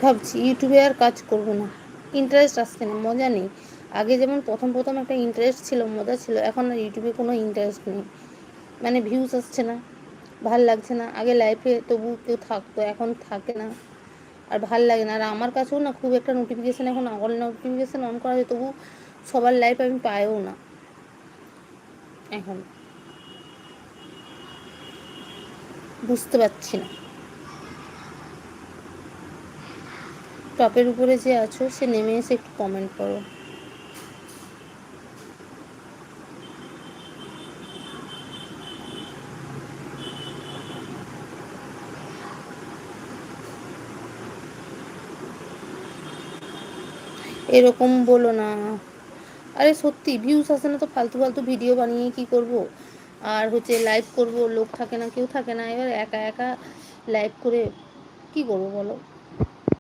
ভাবছি ইউটিউবে আর কাজ করব না, ইন্টারেস্ট আসছে না, মজা নেই। আগে যেমন প্রথম প্রথম একটা ইন্টারেস্ট ছিল, মজা ছিল, এখন আর ইউটিউবে কোনো ইন্টারেস্ট নেই। মানে ভিউজ আসছে না, ভাল লাগছে না। আগে লাইফে তবু কেউ থাকতো, এখন থাকে না, আর ভাল লাগে না। আর আমার কাছেও না খুব একটা নোটিফিকেশান, এখন অল নোটিফিকেশান অন করা হয় তবু সবার লাইফ আমি পাইও না এখন, বুঝতে পারছি না। টপের উপরে যে আছো সে নেমে এসে একটু কমেন্ট করো। এরকম বলো না। আরে সত্যি ভিউজ আসে না তো ফালতু ফালতু ভিডিও বানিয়ে কি করব। আর হচ্ছে লাইভ করব, লোক থাকে না, কেউ থাকে না, এবার একা একা লাইভ করে কি করবো বলো।